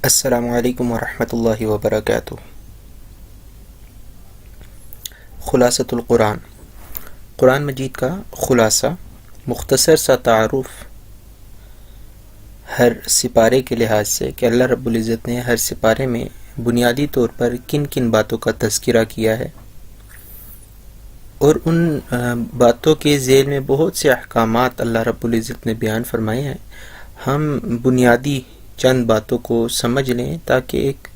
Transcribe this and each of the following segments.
السلام علیکم ورحمۃ اللہ وبرکاتہ۔ خلاصۃ القرآن، قرآن مجید کا خلاصہ، مختصر سا تعارف ہر سپارے کے لحاظ سے کہ اللہ رب العزت نے ہر سپارے میں بنیادی طور پر کن کن باتوں کا تذکرہ کیا ہے، اور ان باتوں کے ذیل میں بہت سے احکامات اللہ رب العزت نے بیان فرمائے ہیں۔ ہم بنیادی چند باتوں کو سمجھ لیں تاکہ ایک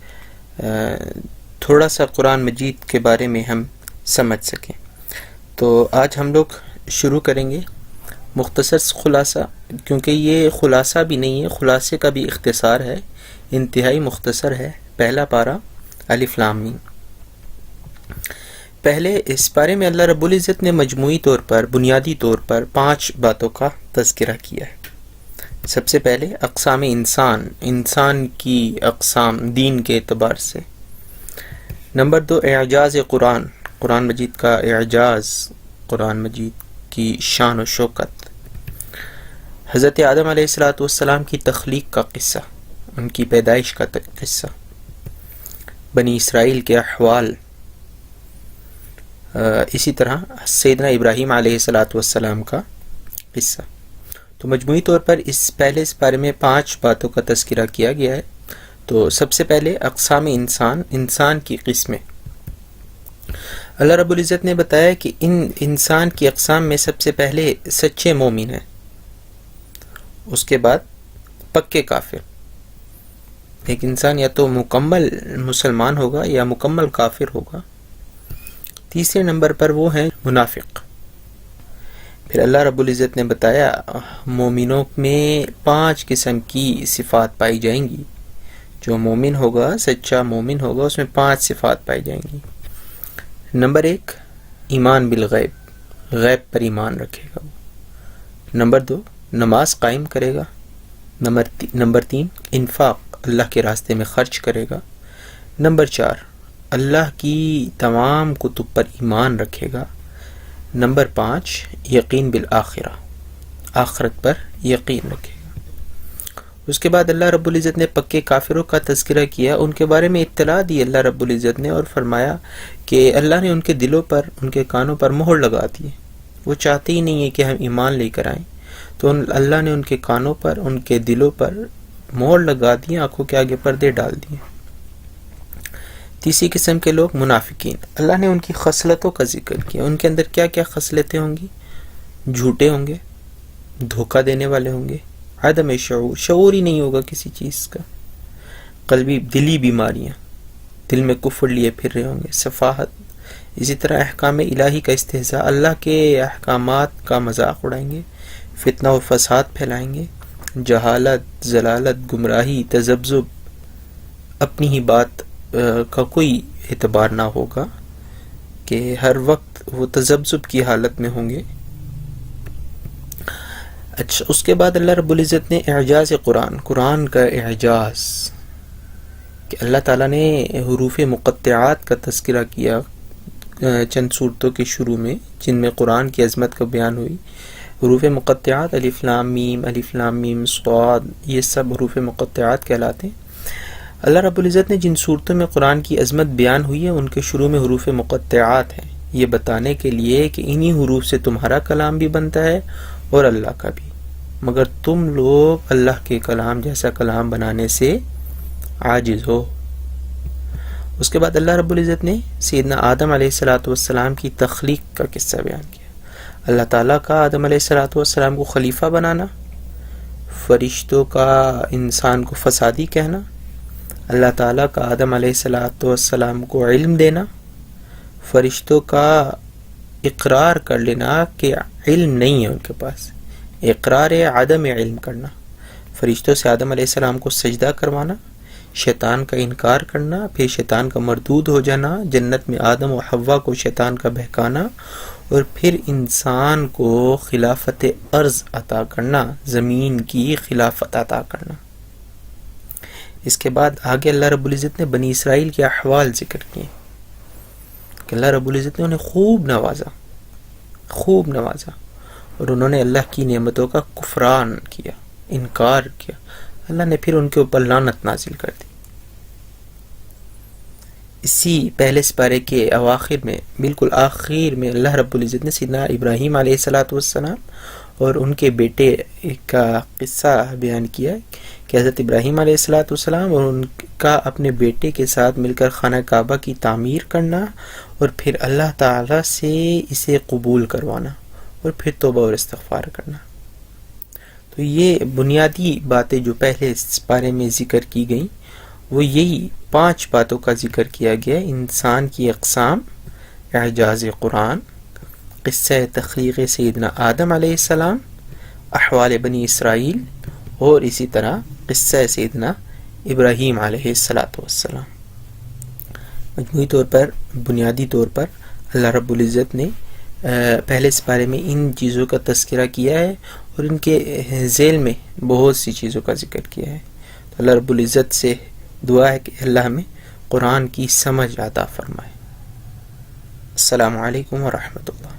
تھوڑا سا قرآن مجید کے بارے میں ہم سمجھ سکیں۔ تو آج ہم لوگ شروع کریں گے مختصر خلاصہ، کیونکہ یہ خلاصہ بھی نہیں ہے، خلاصے کا بھی اختصار ہے، انتہائی مختصر ہے۔ پہلا پارہ الف لام میم۔ پہلے اس پارے میں اللہ رب العزت نے مجموعی طور پر، بنیادی طور پر 5 باتوں کا تذکرہ کیا ہے۔ سب سے پہلے اقسام انسان کی اقسام دین کے اعتبار سے۔ نمبر 2 اعجاز قرآن مجید کا اعجاز، قرآن مجید کی شان و شوکت۔ حضرت آدم علیہ السلام کی تخلیق کا قصہ، ان کی پیدائش کا قصہ، بنی اسرائیل کے احوال، اسی طرح سیدنا ابراہیم علیہ السلام کا قصہ۔ تو مجموعی طور پر اس پہلے بارے میں 5 باتوں کا تذکرہ کیا گیا ہے۔ تو سب سے پہلے اقسام انسان کی قسمیں۔ اللہ رب العزت نے بتایا کہ انسان کی اقسام میں سب سے پہلے سچے مومن ہیں، اس کے بعد پکے کافر۔ ایک انسان یا تو مکمل مسلمان ہوگا یا مکمل کافر ہوگا۔ تیسرے نمبر پر وہ ہیں منافق۔ پھر اللہ رب العزت نے بتایا مومنوں میں 5 قسم کی صفات پائی جائیں گی۔ جو مومن ہوگا، سچا مومن ہوگا، اس میں 5 صفات پائی جائیں گی۔ نمبر 1 ایمان بالغیب، غیب پر ایمان رکھے گا۔ نمبر 2 نماز قائم کرے گا۔ نمبر 3 انفاق، اللہ کے راستے میں خرچ کرے گا۔ نمبر 4 اللہ کی تمام کتب پر ایمان رکھے گا۔ نمبر 5 یقین بالآخرہ، آخرت پر یقین رکھے گا۔ اس کے بعد اللہ رب العزت نے پکے کافروں کا تذکرہ کیا، ان کے بارے میں اطلاع دی اللہ رب العزت نے، اور فرمایا کہ اللہ نے ان کے دلوں پر، ان کے کانوں پر مہر لگا دی ہے، وہ چاہتے ہی نہیں ہے کہ ہم ایمان لے کر آئیں، تو اللہ نے ان کے کانوں پر، ان کے دلوں پر مہر لگا دی، آنکھوں کے آگے پردے ڈال دیے۔ تیسری قسم کے لوگ منافقین، اللہ نے ان کی خصلتوں کا ذکر کیا۔ ان کے اندر کیا کیا خصلتیں ہوں گی؟ جھوٹے ہوں گے، دھوکہ دینے والے ہوں گے، عدم شعور ہی نہیں ہوگا کسی چیز کا، دلی بیماریاں، دل میں کفر لیے پھر رہے ہوں گے، سفاہت، اسی طرح احکام الہی کا استہزاء، اللہ کے احکامات کا مذاق اڑائیں گے، فتنہ و فساد پھیلائیں گے، جہالت، ضلالت، گمراہی، تذبذب، اپنی ہی بات کا کوئی اعتبار نہ ہوگا، کہ ہر وقت وہ تذبذب کی حالت میں ہوں گے۔ اچھا، اس کے بعد اللہ رب العزت نے اعجاز قرآن کا اعجاز، کہ اللہ تعالیٰ نے حروف مقطعات کا تذکرہ کیا چند صورتوں کے شروع میں، جن میں قرآن کی عظمت کا بیان ہوئی۔ حروف مقطعات الف لام میم صاد، یہ سب حروف مقطعات کہلاتے ہیں۔ اللہ رب العزت نے جن صورتوں میں قرآن کی عظمت بیان ہوئی ہے، ان کے شروع میں حروف مقطعات ہیں، یہ بتانے کے لیے کہ انہی حروف سے تمہارا کلام بھی بنتا ہے اور اللہ کا بھی، مگر تم لوگ اللہ کے کلام جیسا کلام بنانے سے عاجز ہو۔ اس کے بعد اللہ رب العزت نے سیدنا آدم علیہ السلام کی تخلیق کا قصہ بیان کیا۔ اللہ تعالیٰ کا آدم علیہ السلام کو خلیفہ بنانا، فرشتوں کا انسان کو فسادی کہنا، اللہ تعالیٰ کا آدم علیہ السلام کو علم دینا، فرشتوں کا اقرار کر لینا کہ علم نہیں ہے ان کے پاس، اقرار عدم علم کرنا، فرشتوں سے آدم علیہ السلام کو سجدہ کروانا، شیطان کا انکار کرنا، پھر شیطان کا مردود ہو جانا، جنت میں آدم و حوا کو شیطان کا بہکانا، اور پھر انسان کو خلافت ارض عطا کرنا، زمین کی خلافت عطا کرنا۔ اس کے بعد آگے اللہ رب العزت نے بنی اسرائیل کے احوال ذکر کیے، کہ اللہ رب العزت نے انہیں خوب نوازا، اور انہوں نے اللہ کی نعمتوں کا کفران کیا، انکار کیا، اللہ نے پھر ان کے اوپر لعنت نازل کر دی۔ اسی پہلے سپارے کے اواخر میں، بالکل آخر میں، اللہ رب العزت نے سیدنا ابراہیم علیہ الصلاۃ والسلام اور ان کے بیٹے کا قصہ بیان کیا کہ حضرت ابراہیم علیہ الصلاۃ والسلام اور ان کا اپنے بیٹے کے ساتھ مل کر خانہ کعبہ کی تعمیر کرنا اور پھر اللہ تعالیٰ سے اسے قبول کروانا اور پھر توبہ اور استغفار کرنا۔ تو یہ بنیادی باتیں جو پہلے اس بارے میں ذکر کی گئیں، وہ یہی 5 باتوں کا ذکر کیا گیا: انسان کی اقسام، اعجاز قرآن، قصہ تخلیق سیدنا آدم علیہ السلام، احوال بنی اسرائیل، اور اسی طرح قصہ سیدنا ابراہیم علیہ السلام۔ مجموعی طور پر، بنیادی طور پر اللہ رب العزت نے پہلے اس بارے میں ان چیزوں کا تذکرہ کیا ہے اور ان کے ذیل میں بہت سی چیزوں کا ذکر کیا ہے۔ تو اللہ رب العزت سے دعا ہے کہ اللہ ہمیں قرآن کی سمجھ عطا فرمائے۔ السلام علیکم ورحمۃ اللہ۔